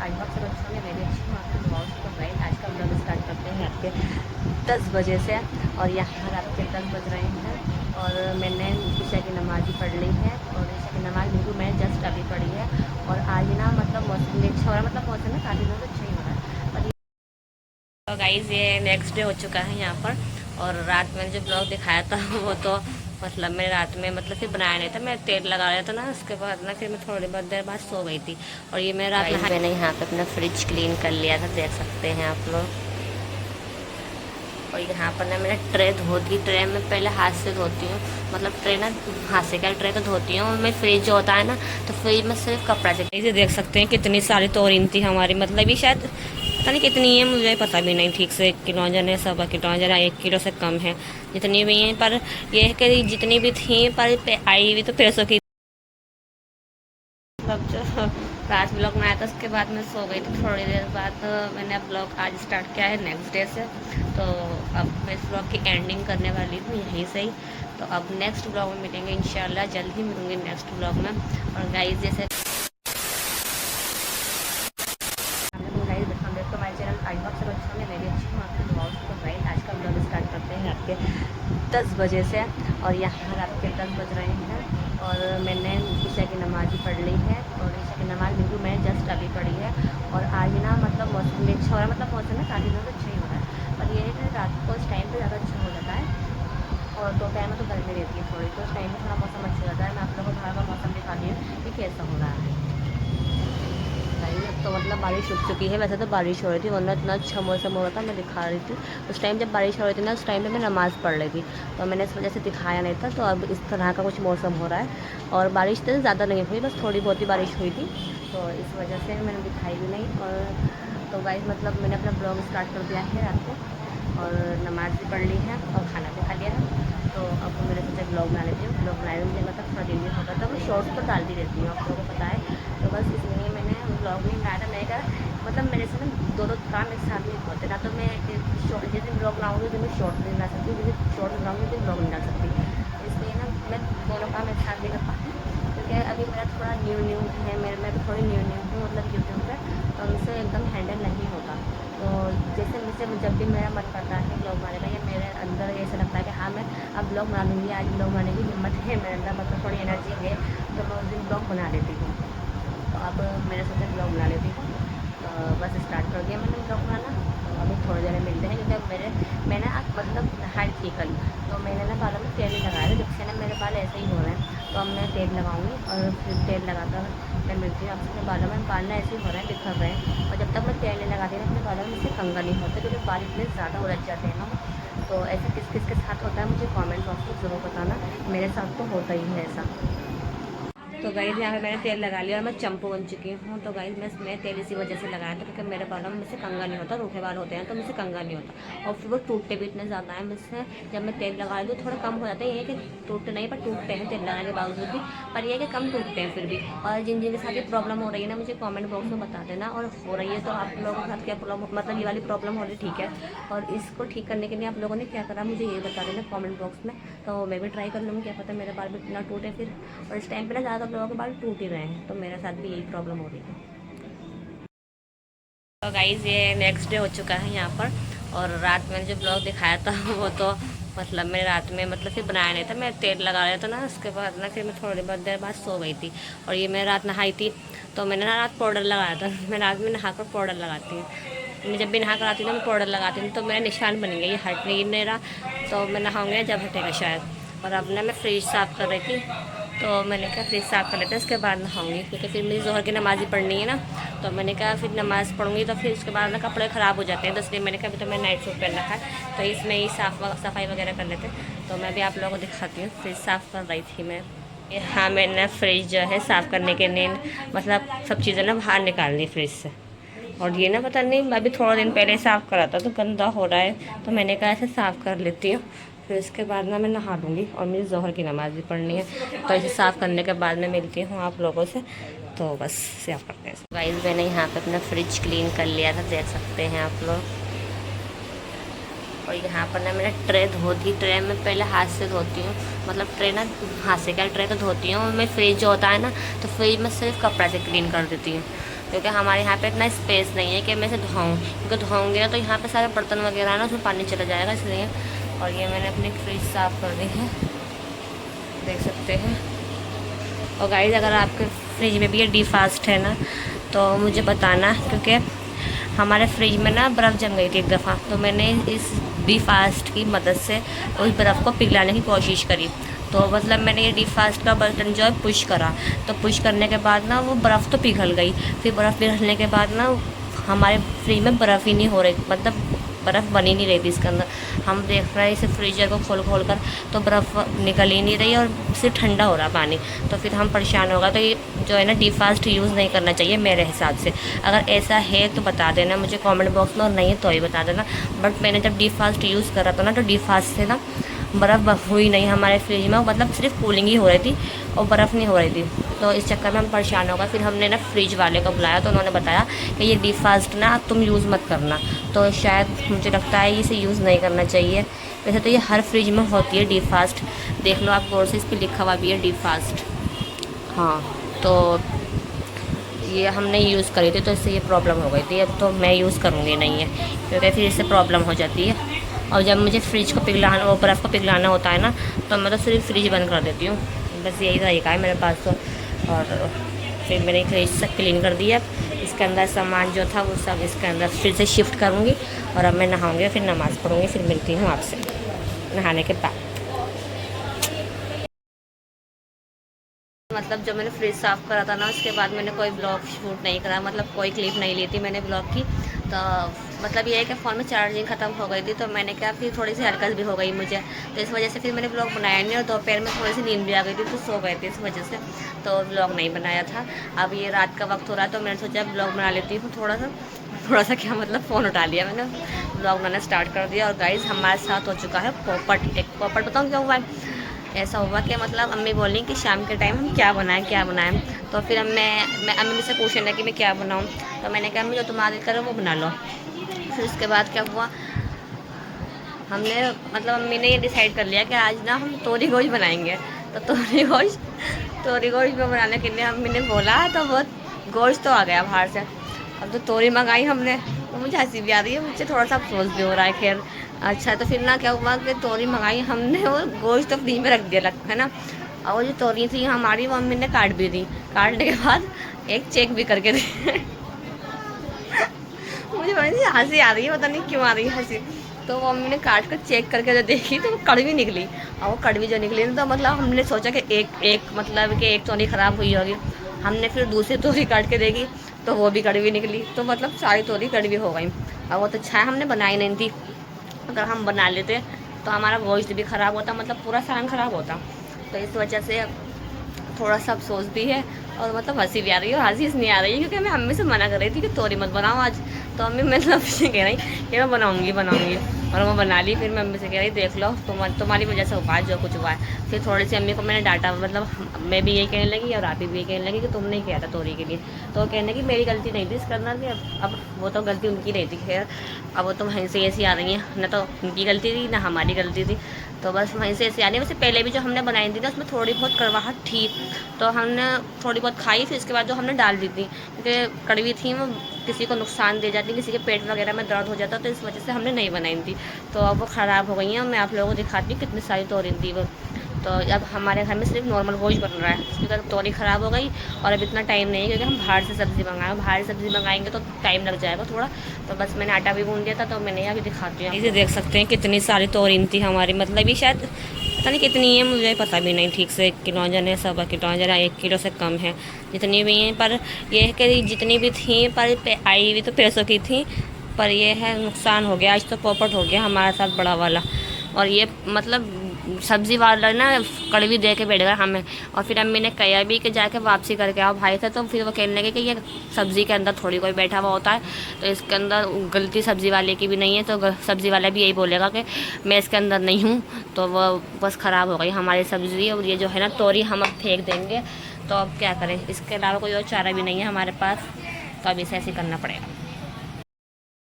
आई hope सब अच्छे होंगे, मैं भी अच्छी हूँ। आपके दुआओं से। तो गाइस आज का ब्लॉग स्टार्ट करते हैं रात के 10 बजे से, और यहाँ रात के 10 बज रहे हैं और मैंने ईशा की नमाज़ भी पढ़ ली है। और ईशा की नमाज़ बिल्कुल मैंने जस्ट अभी पढ़ी है। और आज ना मतलब मौसम भी अच्छा हो रहा है, मतलब मौसम ना काफ़ी दिनों से अच्छा ही हो रहा है। और तो गाइस ये नेक्स्ट डे हो चुका है यहाँ पर। और रात में जो ब्लॉग दिखाया था वो तो मतलब मैं रात में मतलब फिर बनाया नहीं था, मैं तेल लगा रहा था ना, उसके बाद ना फिर मैं थोड़ी बहुत देर बाद सो गई थी। और ये मैं रात में मैंने यहाँ पे अपना फ्रिज क्लीन कर लिया था, देख सकते हैं आप लोग। और यहाँ पर ना मैंने ट्रे धो दी। ट्रे में पहले हाथ से धोती हूँ, मतलब ट्रे ना हाथ से क्या ट्रे तो धोती हूँ। और मैं फ्रिज जो होता है ना, तो फ्रिज में सिर्फ कपड़ा से। इसे देख सकते हैं कितनी सारी तोरीन थी हमारी, मतलब ये शायद पता नहीं कितनी है, मुझे पता भी नहीं ठीक से। 1 किलो जन है, 1.25 किलो जन, 1 किलो से कम है जितनी भी हैं। पर ये है कि जितनी भी थी पर आई हुई तो पैसों की। मतलब जो लास्ट ब्लॉग में आया था उसके बाद मैं सो गई थी। थोड़ी देर बाद मैंने अब ब्लॉग आज स्टार्ट किया है नेक्स्ट डे से। तो अब मैं इस ब्लॉग की एंडिंग करने वाली हूँ यहीं से ही। तो अब नेक्स्ट ब्लॉग में मिलेंगे इंशाल्लाह, जल्द ही मिलूंगी नेक्स्ट ब्लॉग में। और गाइस जैसे guys welcome back to my channel. I hope सब अच्छे होंगे, मैं भी अच्छी हूँ। आपके दुआओं से। तो गाइस आज का ब्लॉग स्टार्ट करते हैं रात के 10 बजे से, और यहाँ रात के 10 बज रहे हैं और मैंने ईशा की नमाज़ भी पढ़ ली है। और ईशा की नमाज़ बिल्कुल मैंने जस्ट अभी पढ़ी है। और आज ना मतलब मौसम भी अच्छा हो रहा है, मतलब मौसम ना काफ़ी दिनों से अच्छा ही हो रहा है। पर ये है कि रात को इस टाइम पे ज़्यादा अच्छा हो जाता है। और दो टाइम में तो गर्मी रहती है थोड़ी, तो उस टाइम में थोड़ा मौसम अच्छा हो जाता है। मैं आप लोगों को बाहर का मौसम दिखाती हूँ कि कैसा हो रहा है। अब तो मतलब बारिश रुक चुकी है। वैसे तो बारिश हो रही थी, वरना इतना अच्छा मौसम हो रहा था। मैं दिखा रही थी उस टाइम जब बारिश हो रही थी ना, उस टाइम पे मैं नमाज़ पढ़ रही थी, तो मैंने इस वजह से दिखाया नहीं था। तो अब इस तरह का कुछ मौसम हो रहा है। और बारिश तो ज़्यादा नहीं हुई, बस थोड़ी बहुत ही बारिश हुई थी, तो इस वजह से मैंने दिखाई भी नहीं। और तो गाइस मतलब मैंने अपना ब्लॉग स्टार्ट कर दिया है रात को, और नमाज़ भी पढ़ ली है और खाना भी खा लिया है। तो अब मेरे सोचा ब्लॉग बना लेती हूँ। ब्लॉग बनाने में मुझे मतलब थोड़ा दिन होता था, मैं शॉर्ट्स पर डालती रहती हूँ, आप लोगों को पता है। तो बस इसलिए मैंने ब्लॉग नहीं बनाया था। मैंने कहा मतलब मेरे से ना दो काम एक साथ नहीं होते ना, तो मैं शॉर्ट जिस दिन ब्लॉग बनाऊँगी तो मैं शॉर्ट नहीं बना सकती, जिस दिन शॉर्ट बनाऊँगी तो ब्लॉग नहीं डाल सकती। इसलिए ना मैं दोनों काम एक साथ नहीं कर पाती, क्योंकि अभी मेरा थोड़ा न्यू है। मैं भी थोड़ी न्यू हूँ मतलब यूट्यूब पर, तो उनसे एकदम हैंडल नहीं होता। तो जैसे मुझसे जब भी मेरा मन करता है ब्लॉग बनाने का, या मेरे अंदर ऐसा लगता है कि हाँ मैं अब ब्लॉग बना लूँगी, आज ब्लॉग बनाने की हिम्मत है मेरे अंदर, मतलब थोड़ी एनर्जी है, तो मैं उस दिन ब्लॉग बना लेती हूँ। तो अब मैंने सोचा ब्लॉग बना लेती हूँ। तो बस स्टार्ट कर दिया मैंने ब्लॉग बनाना। तो अभी थोड़ी देर में मिलते हैं, क्योंकि अब मैंने आज मतलब नहाई थी कल, तो मैंने ना बालों में तेल नहीं लगाया था, जब से ना मेरे बाल ऐसे ही हो रहे हैं। तो अब मैं तेल लगाऊंगी और फिर तेल लगाकर मैं मिलती हूँ आपसे। अपने बालों में बाल ना ऐसे ही हो रहे हैं, बिखर रहे हैं, और जब तक मैं तेल नहीं लगाती ना अपने बालों में, इससे कंगा नहीं होता, क्योंकि बाल इतने ज़्यादा उलझ जाते हैं ना। तो ऐसा किस किस के साथ होता है मुझे कमेंट बॉक्स में ज़रूर बताना। मेरे साथ तो होता ही है ऐसा। तो गाइस यहाँ पे मैंने तेल लगा लिया और मैं चंपू बन चुकी हूँ। तो गाइस मैं तेल इसी वजह से लगाया था, क्योंकि मेरे बालों में मुझसे कंगा नहीं होता, रूखे बाल होते हैं तो मुझसे कंगा नहीं होता। और फिर वो टूटते भी इतने ज़्यादा हैं मुझसे। जब मैं तेल लगा रही हूँ थोड़ा कम हो जाता है, ये है कि टूटते नहीं पर टूटते हैं तेल लगाने के बावजूद भी, पर ये है कि कम टूटते हैं फिर भी। और जिन जिनके साथ ये प्रॉब्लम हो रही है ना, मुझे कॉमेंट बॉक्स में बता देना। और हो रही है तो आप लोगों के साथ क्या प्रॉब्लम, मतलब ये वाली प्रॉब्लम हो रही ठीक है, और इसको ठीक करने के लिए आप लोगों ने क्या करा मुझे ये बता देना कमेंट बॉक्स में। तो मैं भी ट्राई कर लूँगी, क्या पता मेरे बाल भी ना टूटे फिर। और इस टाइम पे ना ज़्यादातर लोगों के बाल टूट ही रहे हैं, तो मेरे साथ भी यही प्रॉब्लम हो रही है। तो गाइज़ ये नेक्स्ट डे हो चुका है यहाँ पर। और रात में जो ब्लॉग दिखाया था वो तो मतलब मैं रात में मतलब फिर बनाया नहीं था, मैं तेल लगा रहा था ना, उसके बाद ना फिर मैं थोड़ी बहुत देर बाद सो गई थी। और ये मैं रात नहाई थी, तो मैंने ना रात पाउडर लगाया था। मैं रात में नहा कर पाउडर लगाती हूँ। मैं जब भी नहा कर आती हूँ ना मैं पाउडर लगाती हूँ, तो मेरा निशान बन गया, ये हट नहीं नहीं रहा। तो मैं नहाऊँगी जब हटेगा शायद। और अब ना मैं फ्रिज साफ़ कर रही थी, तो मैंने कहा फ्रिज साफ़ कर लेते हैं, उसके बाद नहाऊंगी, क्योंकि फिर मुझे ज़ोहर की नमाज़ ही पढ़नी है ना। तो मैंने कहा फिर नमाज़ पढ़ूंगी तो फिर उसके बाद ना कपड़े ख़राब हो जाते हैं, तो इसलिए मैंने कहा अभी तो मैं नाइट सूट पहन रखा है, तो इसमें ही सफाई वगैरह कर लेते हैं। तो मैं भी आप लोगों को दिखाती हूँ, फ्रिज साफ़ कर रही थी मैं। हाँ मैंने फ्रिज जो है साफ़ करने के लिए मतलब सब चीज़ें ना बाहर निकाल ली फ्रिज से। और ये ना पता नहीं, मैं अभी थोड़ा दिन पहले साफ़ करा था तो गंदा हो रहा है, तो मैंने कहा ऐसे साफ़ कर लेती हूँ। फिर उसके बाद ना मैं नहा लूँगी, और मुझे ज़ोहर की नमाज़ भी पढ़नी है। तो इसे साफ़ करने के बाद मैं मिलती हूँ आप लोगों से। तो बस साफ़ करते हैं। गाइस मैंने यहाँ पे अपना फ्रिज क्लीन कर लिया था, देख सकते हैं आप लोग। और यहाँ पर ना मैंने ट्रे धो दी। ट्रे में पहले हाथ से धोती हूँ, मतलब ट्रे ना हाथ से क्या ट्रे तो धोती हूँ। मैं फ्रिज जो होता है ना, तो फ्रिज में सिर्फ कपड़ा से क्लीन कर देती हूँ। क्योंकि हमारे यहाँ पे इतना स्पेस नहीं है कि मैं इसे धोऊँ, क्योंकि धोऊँगी ना तो यहाँ पे सारे बर्तन वगैरह है ना उसमें पानी चला जाएगा, इसलिए। और ये मैंने अपनी फ्रिज साफ़ कर दी है, देख सकते हैं। और गाइस अगर आपके फ्रिज में भी ये डिफास्ट है ना तो मुझे बताना, क्योंकि हमारे फ्रिज में ना बर्फ़ जम गई थी एक दफ़ा, तो मैंने इस डिफास्ट की मदद से उस बर्फ़ को पिघलाने की कोशिश करी। तो मतलब मैंने ये डिफास्ट का बटन जो है पुश करा, तो पुश करने के बाद ना वो बर्फ़ तो पिघल गई। फिर बर्फ़ पिघलने के बाद ना हमारे फ्रिज में बर्फ़ ही नहीं हो रही, मतलब बर्फ़ बनी नहीं रही थी इसके अंदर। हम देख रहे हैं इसे फ्रीजर को खोल खोल कर, तो बर्फ़ निकल ही नहीं रही और सिर्फ ठंडा हो रहा पानी। तो फिर हम परेशान हो गए। तो ये जो है ना डिफास्ट यूज़ नहीं करना चाहिए मेरे हिसाब से। अगर ऐसा है तो बता देना मुझे कमेंट बॉक्स में, और नहीं है तो ही बता देना। बट मैंने जब डिफास्ट यूज़ करा था ना तो डिफास्ट से ना बर्फ़ हुई नहीं हमारे फ्रिज में, मतलब सिर्फ कूलिंग ही हो रही थी और बर्फ़ नहीं हो रही थी। तो इस चक्कर में हम परेशान हो गए। फिर हमने ना फ्रिज वाले को बुलाया, तो उन्होंने बताया कि ये डिफास्ट ना तुम यूज़ मत करना। तो शायद मुझे लगता है इसे यूज़ नहीं करना चाहिए। वैसे तो ये हर फ्रिज में होती है डिफास्ट, देख लो आप गौर से, इस पर लिखा हुआ भी है डिफास्ट। हाँ, तो ये हमने यूज़ करी थी तो इससे ये प्रॉब्लम हो गई थी। अब तो मैं यूज़ करूँगी नहीं है, क्योंकि फिर इससे प्रॉब्लम हो जाती है। और जब मुझे फ्रिज को पिघलाना, वो बर्फ़ को पिघलाना होता है ना, तो मैं तो सिर्फ फ्रिज बंद कर देती हूँ। बस यही तरीका है मेरे पास तो। और फिर मैंने फ्रिज से क्लीन कर दिया, इसके अंदर सामान जो था वो सब इसके अंदर फिर से शिफ्ट करूँगी। और अब मैं नहाऊँगी, फिर नमाज़ पढ़ूँगी, फिर मिलती हूँ आपसे नहाने के बाद। मतलब जब मैंने फ्रिज साफ़ करा था ना उसके बाद मैंने कोई ब्लॉग शूट नहीं करा, मतलब कोई क्लिप नहीं ली थी मैंने ब्लॉग की। तो मतलब ये है कि फ़ोन में चार्जिंग ख़त्म हो गई थी, तो मैंने क्या, फिर थोड़ी सी हरकत भी हो गई मुझे, तो इस वजह से फिर मैंने ब्लॉग बनाया नहीं। और दोपहर में थोड़ी सी नींद भी आ गई थी तो सो गए थे, इस वजह से तो ब्लॉग नहीं बनाया था। अब ये रात का वक्त हो रहा है तो मैंने सोचा ब्लॉग बना लेती हूँ थोड़ा सा क्या, मतलब फ़ोन उठा लिया मैंने, ब्लॉग बनाना स्टार्ट कर दिया। और गाइज़ हमारे साथ हो चुका है पोपट। एक पोपट बताऊँ क्या हुआ है। ऐसा हुआ कि मतलब अम्मी बोली कि शाम के टाइम हम क्या बनाएं। तो फिर मैं अम्मी से पूछने लगी कि मैं क्या बनाऊं। तो मैंने कहा अम्मी जो तुम आगे करो वो बना लो। फिर उसके बाद क्या हुआ, हमने मतलब अम्मी ने ये डिसाइड कर लिया कि आज ना हम तोरी गोश्त बनाएंगे। तो तोरी गोश्त में बनाने के लिए अम्मी ने बोला, तो वो गोश्त तो आ गया बाहर से। अब तो तोरी मंगाई हमने, तो मुझे हंसी भी आ रही है, मुझे थोड़ा सा अफसोस भी हो रहा है। खैर अच्छा, तो फिर ना क्या हुआ कि तोरी मंगाई हमने, वो गोश्त तो फ्रिज में रख दिया है ना। और वो जो तोरी थी हमारी, वो मम्मी ने काट भी दी। काटने के बाद एक चेक भी करके दी मुझे बड़ी हंसी आ रही है, पता नहीं क्यों आ रही है हंसी। तो वो मम्मी ने काट कर चेक करके जो देखी तो वो कड़वी निकली। और वो कड़वी जो निकली ना, तो मतलब हमने सोचा कि एक मतलब कि एक तोरी ख़राब हुई होगी। हमने फिर दूसरी तोरी काट के देखी तो वो भी कड़वी निकली, तो मतलब सारी तोरी कड़वी हो गई। और वो तो अच्छा है हमने बनाई नहीं थी, अगर हम बना लेते तो हमारा गोश्त भी ख़राब होता, मतलब पूरा सालन ख़राब होता। तो इस वजह से थोड़ा सा अफसोस भी है और मतलब हंसी भी आ रही है। और हंसी इसलिए आ रही है क्योंकि मैं अम्मी से मना कर रही थी कि तोरी मत बनाओ आज। तो अम्मी मतलब से कह रही कि मैं बनाऊँगी और वो बना ली। फिर मैं अम्मी से कह रही देख लो तुम्हारी वजह से हुआ है जो कुछ हुआ है। फिर थोड़ी सी अम्मी को मैंने डांटा, मतलब मैं भी यही कहने लगी और आप भी यही कहने लगी कि तुमने ही किया था तोरी के लिए। तो वो कहने की मेरी गलती नहीं थी इसके अंदर की। अब वो तो गलती उनकी नहीं थी। खैर अब वो तो वहीं से ऐसी आ रही हैं, ना तो उनकी गलती थी ना हमारी गलती थी, तो बस वहीं से ऐसी आ रही है। वैसे पहले भी जो हमने बनाई थी ना उसमें थोड़ी बहुत कड़वाहट थी, तो हमने थोड़ी बहुत खाई। फिर इसके बाद जो हमने डाल दी थी, क्योंकि कड़वी थी वो किसी को नुकसान दे जाती, किसी के पेट वगैरह में दर्द हो जाता, तो इस वजह से हमने नहीं बनाई थी। तो अब वो ख़राब हो गई हैं। मैं आप लोगों को दिखाती हूँ कितनी सारी तोरी थी वो। तो अब हमारे घर में सिर्फ नॉर्मल गोश्त बन रहा है, क्योंकि तोरी ख़राब हो गई और अब इतना टाइम नहीं है, क्योंकि हम बाहर से सब्ज़ी मंगाएँ, बाहर से सब्ज़ी मंगाएंगे तो टाइम लग जाएगा थोड़ा। तो बस मैंने आटा भी गूँध दिया था, तो मैंने अभी दिखाती हूँ। इसे देख सकते हैं कितनी सारी तोरी थी हमारी, मतलब ये शायद पता नहीं कितनी है, मुझे पता भी नहीं ठीक से। 1 किलो जन है, 1.25 किलो जन, 1 किलो से कम है जितनी भी हैं। पर यह है कि जितनी भी थी पर आई हुई तो पैसों की थी, पर यह है नुकसान हो गया। आज तो पोपट हो गया हमारे साथ बड़ा वाला। और ये मतलब सब्ज़ी वाला ना कड़वी दे के बैठ गया हमें। और फिर अम्मी ने कहा भी कि जाके वापसी करके आओ भाई से। तो फिर वो कहने लगे कि ये सब्ज़ी के अंदर थोड़ी कोई बैठा हुआ होता है, तो इसके अंदर गलती सब्ज़ी वाले की भी नहीं है। तो सब्ज़ी वाला भी यही बोलेगा कि मैं इसके अंदर नहीं हूँ। तो वो बस ख़राब हो गई हमारी सब्ज़ी। और ये जो है ना तोरी हम अब फेंक देंगे, तो अब क्या करें, इसके अलावा कोई और चारा भी नहीं है हमारे पास, तो अब इसे ऐसे करना पड़ेगा।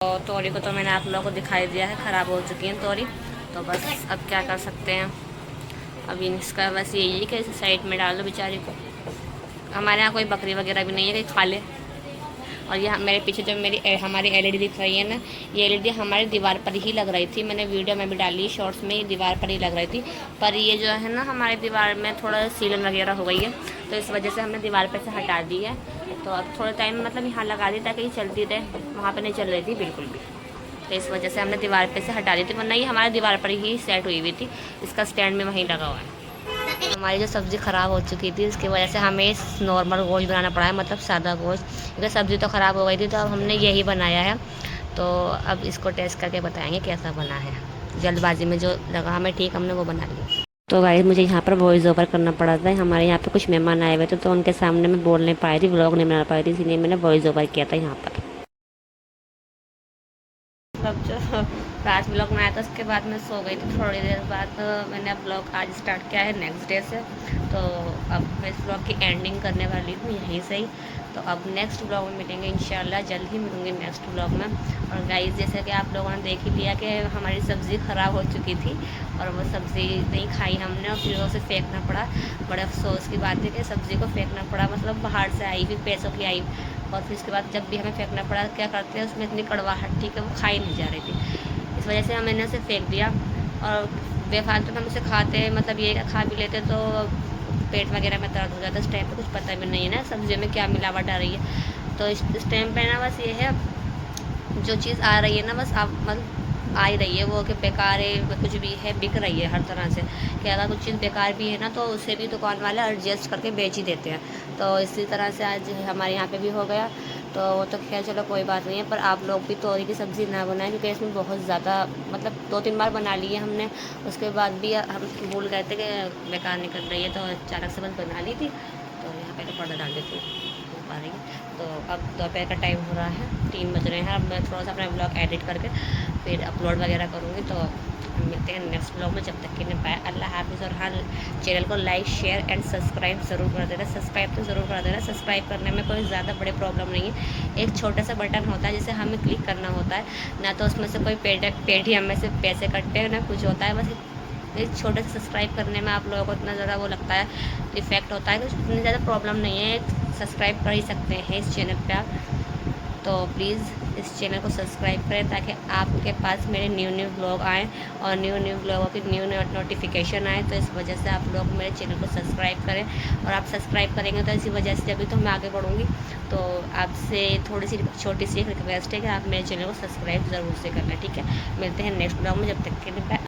तो तोरी को तो मैंने आप लोगों को दिखाई दिया है, ख़राब हो चुकी है तोरी। तो बस अब क्या कर सकते हैं, अब इसका बस यही है कि इसे साइड में डाल दो बेचारी को। हमारे यहाँ कोई बकरी वगैरह भी नहीं है कि खा ले, और ये मेरे पीछे जो हमारी एलईडी दिख रही है ना, ये एलईडी हमारी दीवार पर ही लग रही थी। मैंने वीडियो में भी डाली, शॉर्ट्स में, दीवार पर ही लग रही थी। पर ये जो है ना हमारी दीवार में थोड़ा सीलन वगैरह हो गई है, तो इस वजह से हमने दीवार पर से हटा दी है। तो अब थोड़े टाइम मतलब यहाँ लगा दी ताकि ये चलती रहे, वहाँ पर नहीं चल रही थी बिल्कुल भी। तो इस वजह से हमने दीवार पे से हटा दी थी, वरना ये हमारे दीवार पर ही सेट हुई हुई थी। इसका स्टैंड में वहीं लगा हुआ है। हमारी जो सब्ज़ी ख़राब हो चुकी थी, इसकी वजह से हमें नॉर्मल गोश्त बनाना पड़ा है, मतलब सादा गोश्त, क्योंकि सब्ज़ी तो ख़राब हो गई थी। तो अब हमने यही बनाया है। तो अब इसको टेस्ट करके बताएंगे कैसा बना है। जल्दबाजी में जो लगा हमें ठीक, हमने वो बना लिया। तो गाइस मुझे यहाँ पर वॉइस ओवर करना पड़ा था। हमारे यहाँ पे कुछ मेहमान आए हुए थे, तो उनके सामने मैं बोल नहीं पाई थी, व्लॉग नहीं बना पाई थी, इसलिए मैंने वॉइस ओवर किया था यहाँ पर। मतलब जो रात ब्लॉग में आया था, उसके बाद मैं सो गई थी। थोड़ी देर बाद मैंने अब ब्लॉग आज स्टार्ट किया है नेक्स्ट डे से। तो अब मैं इस ब्लॉग की एंडिंग करने वाली हूँ यहीं से ही। तो अब नेक्स्ट ब्लॉग में मिलेंगे इंशाल्लाह, जल्द ही मिलूँगी नेक्स्ट ब्लॉग में। और गाइस जैसे कि आप लोगों ने देख ही लिया कि हमारी सब्ज़ी ख़राब हो चुकी थी, और वो सब्ज़ी नहीं खाई हमने, और फिर उसे फेंकना पड़ा। बड़े अफसोस की बात है कि सब्ज़ी को फेंकना पड़ा, मतलब बाहर से आई हुई, पैसों की आई। और फिर उसके बाद जब भी हमें फेंकना पड़ा, क्या करते हैं, उसमें इतनी कड़वाहट थी कि वो खाई नहीं जा रही थी। इस वजह से मैंने उसे फेंक दिया। और बेफालतू हम उसे खाते, मतलब ये खा भी लेते तो पेट वगैरह में दर्द हो जाता है। इस टाइम पे कुछ पता भी नहीं है ना सब्जियों में क्या मिलावट आ रही है। तो इस टाइम पे ना बस ये है, जो चीज़ आ रही है ना बस आप मतलब आ ही रही है, वो कि बेकार है, कुछ भी है बिक रही है हर तरह से। कि अगर कुछ चीज़ बेकार भी है ना, तो उसे भी दुकान वाले एडजस्ट करके बेच ही देते हैं। तो इसी तरह से आज हमारे यहाँ पे भी हो गया। तो वो तो खैर चलो कोई बात नहीं है, पर आप लोग भी तोरी की सब्ज़ी ना बनाएं, क्योंकि इसमें बहुत ज़्यादा, मतलब 2-3 बार बना ली है हमने, उसके बाद भी हम भूल गए थे कि बेकार निकल रही है, तो अचानक से बस बना ली थी। तो यहाँ पे तो पर्दा डाल देती हूँ पा रही है। तो अब दोपहर का टाइम हो रहा है, 3 बज रहे हैं। अब मैं थोड़ा सा अपना ब्लॉग एडिट करके फिर अपलोड वगैरह करूँगी। तो हम मिलते हैं नेक्स्ट ब्लॉग में, जब तक के लिए बाय, अल्लाह हाफिज़। और हाँ, चैनल को लाइक शेयर एंड सब्सक्राइब ज़रूर कर देना। सब्सक्राइब तो ज़रूर कर देना। सब्सक्राइब करने में कोई ज़्यादा बड़े प्रॉब्लम नहीं है। एक छोटा सा बटन होता है जिसे हमें क्लिक करना होता है, ना तो उसमें से कोई पेटीएम में से पैसे कटते हैं, ना कुछ होता है। बस एक छोटे से सब्सक्राइब करने में आप लोगों को इतना ज़्यादा वो लगता है, इफ़ेक्ट होता है, कुछ इतनी ज़्यादा प्रॉब्लम नहीं है। सब्सक्राइब कर ही सकते हैं इस चैनल पे आप। तो प्लीज़ इस चैनल को सब्सक्राइब करें, ताकि आपके पास मेरे न्यू ब्लॉग आएँ और न्यू ब्लॉगों की न्यू नोटिफिकेशन आए। तो इस वजह से आप लोग मेरे चैनल को सब्सक्राइब करें। और आप सब्सक्राइब करेंगे तो इसी वजह से जब तो मैं आगे बढ़ूँगी। तो आपसे थोड़ी सी छोटी सी रिक्वेस्ट है कि आप मेरे चैनल को सब्सक्राइब ज़रूर से करना, ठीक है। मिलते हैं नेक्स्ट ब्लॉग में, जब तक के लिए बाय।